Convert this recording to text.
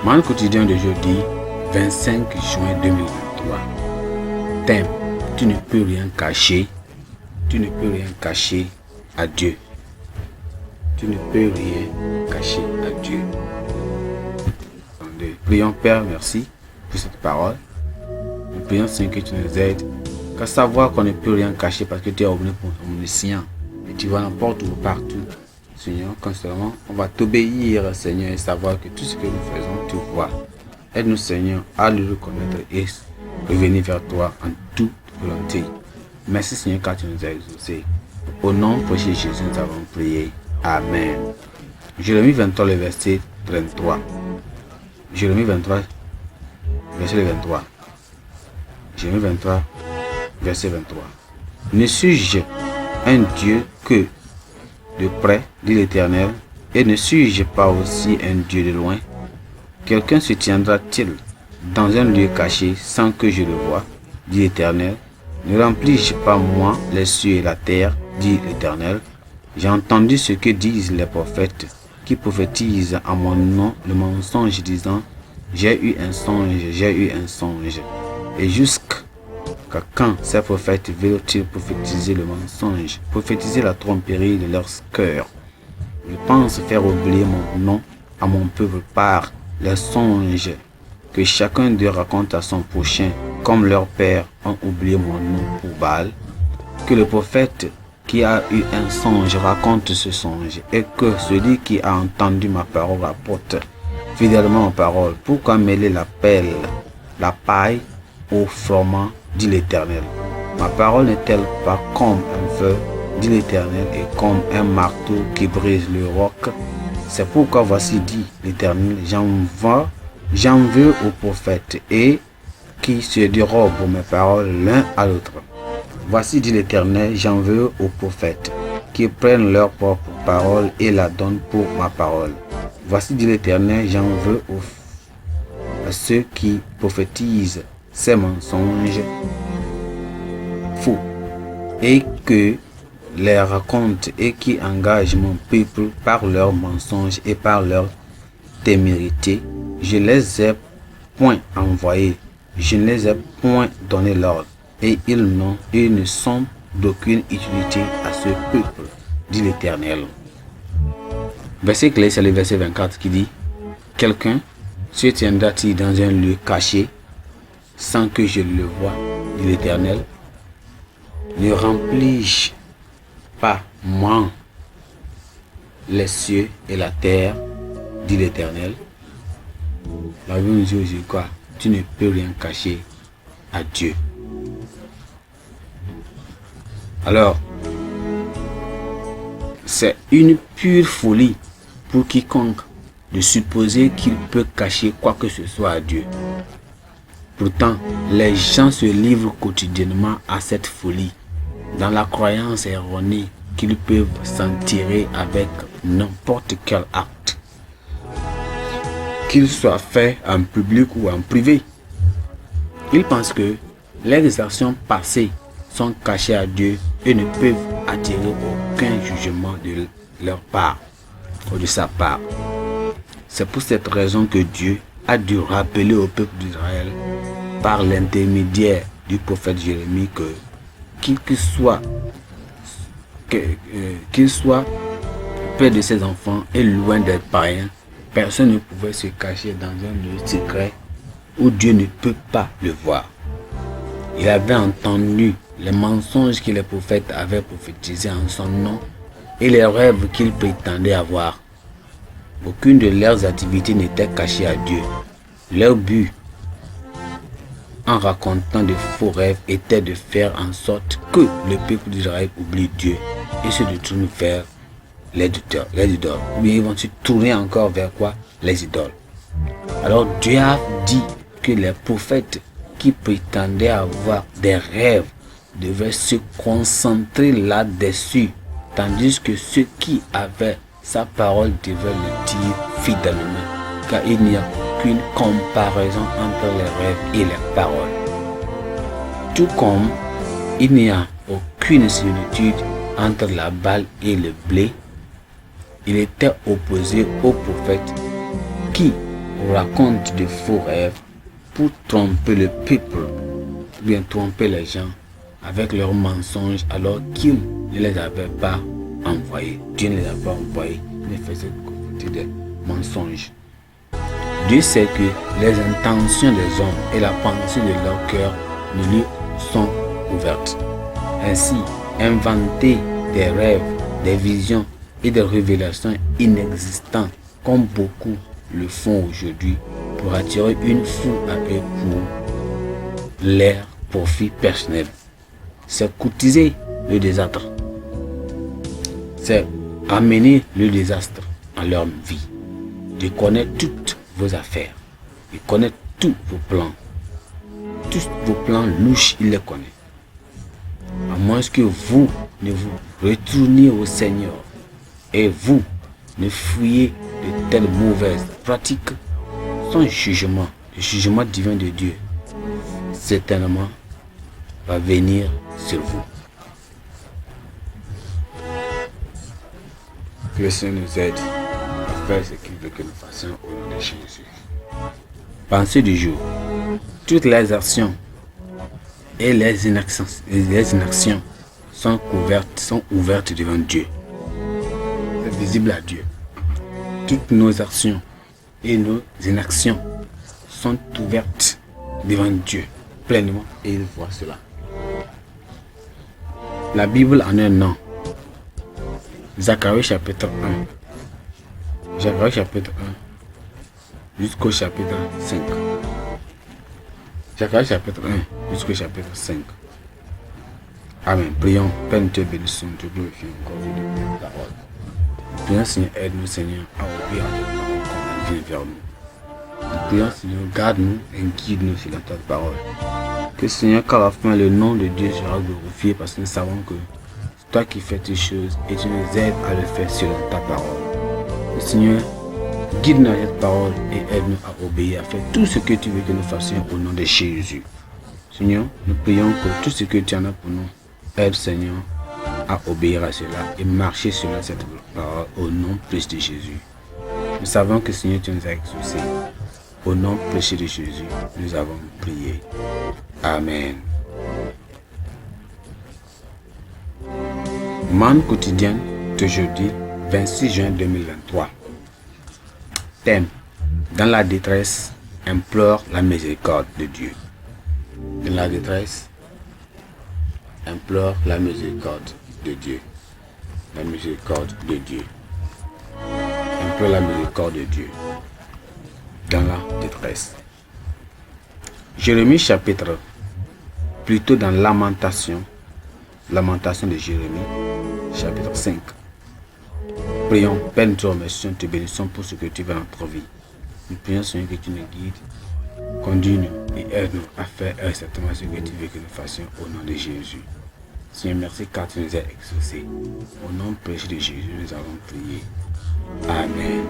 Manne quotidien de jeudi 25 juin 2023. Thème: tu ne peux rien cacher. Tu ne peux rien cacher à Dieu. Tu ne peux rien cacher à Dieu. Prions Père, merci pour cette parole. Nous prions Seigneur que tu nous aides qu'à savoir qu'on ne peut rien cacher parce que tu es omniscient et tu vas n'importe où, partout. Seigneur, constamment, on va t'obéir, Seigneur, et savoir que tout ce que nous faisons, tu vois. Aide-nous, Seigneur, à le reconnaître et revenir vers toi en toute volonté. Merci, Seigneur, car tu nous as exaucés. Au nom de Jésus, nous avons prié. Amen. Jérémie 23, le verset 33. Jérémie 23, verset 23. Jérémie 23, verset 23. Ne suis-je un Dieu que de près, dit l'Éternel, et ne suis-je pas aussi un Dieu de loin? Quelqu'un se tiendra-t-il dans un lieu caché sans que je le voie, dit l'Éternel? Ne remplis-je pas moi les cieux et la terre, dit l'Éternel? J'ai entendu ce que disent les prophètes qui prophétisent en mon nom le mensonge, disant: j'ai eu un songe, j'ai eu un songe. Et jusqu'à quand ces prophètes veulent-ils prophétiser le mensonge, prophétiser la tromperie de leur cœur? Ils pensent faire oublier mon nom à mon peuple par les songes que chacun d'eux raconte à son prochain, comme leurs pères ont oublié mon nom pour Baal. Que le prophète qui a eu un songe raconte ce songe, et que celui qui a entendu ma parole rapporte fidèlement ma parole. Pourquoi mêler la pelle, la paille au froment, dit l'Éternel? Ma parole n'est-elle pas comme un feu, dit l'Éternel, et comme un marteau qui brise le roc? C'est pourquoi voici, dit l'Éternel, j'en veux aux prophètes et qui se dérobent mes paroles l'un à l'autre. Voici, dit l'Éternel, j'en veux aux prophètes qui prennent leur propre parole et la donnent pour ma parole. Voici, dit l'Éternel, j'en veux à ceux qui prophétisent ces mensonges faux et que les racontent et qui engagent mon peuple par leurs mensonges et par leur témérité. Je les ai point envoyés, je ne les ai point donné l'ordre, et ils ne sont d'aucune utilité à ce peuple, dit l'Éternel. Verset clé, c'est le verset 24 qui dit: quelqu'un se tiendra-t-il dans un lieu caché sans que je le voie, dit l'Éternel? Ne remplis-je pas moi les cieux et la terre, dit l'Éternel? La Bible nous dit aujourd'hui quoi? Tu ne peux rien cacher à Dieu. Alors, c'est une pure folie pour quiconque de supposer qu'il peut cacher quoi que ce soit à Dieu. Pourtant, les gens se livrent quotidiennement à cette folie, dans la croyance erronée qu'ils peuvent s'en tirer avec n'importe quel acte, qu'il soit fait en public ou en privé. Ils pensent que leurs actions passées sont cachées à Dieu et ne peuvent attirer aucun jugement de leur part ou de sa part. C'est pour cette raison que Dieu a dû rappeler au peuple d'Israël par l'intermédiaire du prophète Jérémie que qu'il soit près de ses enfants et loin des païens, personne ne pouvait se cacher dans un lieu secret où Dieu ne peut pas le voir. Il avait entendu les mensonges que les prophètes avaient prophétisés en son nom et les rêves qu'ils prétendaient avoir. Aucune de leurs activités n'était cachée à Dieu. Leur but, en racontant de faux rêves, était de faire en sorte que le peuple d'Israël oublie Dieu et se détourne vers les idoles. Ou bien ils vont se tourner encore vers quoi? Les idoles. Alors Dieu a dit que les prophètes qui prétendaient avoir des rêves devaient se concentrer là-dessus, tandis que ceux qui avaient sa parole devaient le dire fidèlement, car il n'y a aucune comparaison entre les rêves et les paroles. Tout comme il n'y a aucune similitude entre la balle et le blé, il était opposé aux prophètes qui racontent de faux rêves pour tromper le peuple, ou bien tromper les gens avec leurs mensonges alors qu'ils ne les avaient pas envoyés. Dieu ne les a pas envoyés, il les faisait côté des mensonges. Dieu sait que les intentions des hommes et la pensée de leur cœur ne lui sont ouvertes. Ainsi, inventer des rêves, des visions et des révélations inexistantes, comme beaucoup le font aujourd'hui, pour attirer une foule à eux pour leur profit personnel. C'est courtiser le désastre. C'est amener le désastre en leur vie. De connaître toutes vos affaires. Il connaît tous vos plans. Tous vos plans louches, il les connaît. À moins que vous ne vous retourniez au Seigneur et vous ne fuyez de telles mauvaises pratiques, son jugement, le jugement divin de Dieu, certainement va venir sur vous. Que le Seigneur nous aide à faire ce qu'il veut que nous fassions au nom de Jésus. Pensée du jour. Toutes les actions et les inactions sont ouvertes devant Dieu. C'est visible à Dieu. Toutes nos actions et nos inactions sont ouvertes devant Dieu pleinement et il voit cela. La Bible en un an. Zacharie chapitre 1. Zacharie chapitre 1 jusqu'au chapitre 5. Zacharie chapitre 1 jusqu'au chapitre 5. Amen. Prions. Père, nous te bénissons, nous te glorifions encore de ta parole. Prions, Seigneur, aide-nous, Seigneur, à obéir à ta parole quand elle vient vers nous. Nous prions, Seigneur, garde-nous et guide-nous sur ta parole. Que, Seigneur, qu'à la fin, le nom de Dieu sera glorifié parce que nous savons que c'est toi qui fais tes choses et tu nous aides à le faire selon ta parole. Que, Seigneur, guide-nous à cette parole et aide-nous à obéir, à faire tout ce que tu veux que nous fassions au nom de Jésus. Seigneur, nous prions que tout ce que tu en as pour nous, aide, Seigneur, à obéir à cela et marcher selon cette parole au nom précieux de Jésus. Nous savons que, Seigneur, tu nous as exaucés. Au nom précieux de Jésus, nous avons prié. Amen. Manne quotidienne de jeudi 26 juin 2023. Thème: dans la détresse, implore la miséricorde de Dieu. Dans la détresse, implore la miséricorde de Dieu. La miséricorde de Dieu. Implore la miséricorde de Dieu. Dans la détresse. Jérémie chapitre, plutôt dans Lamentation de Jérémie, chapitre 5. Prions, Père, nous te remercions, te bénissons pour ce que tu fais dans notre vie. Nous prions, Seigneur, que tu nous guides, conduis-nous et aide-nous à faire exactement ce que tu veux que nous fassions au nom de Jésus. Seigneur, merci car tu nous as exaucés. Au nom précieux de Jésus, nous avons prié. Amen.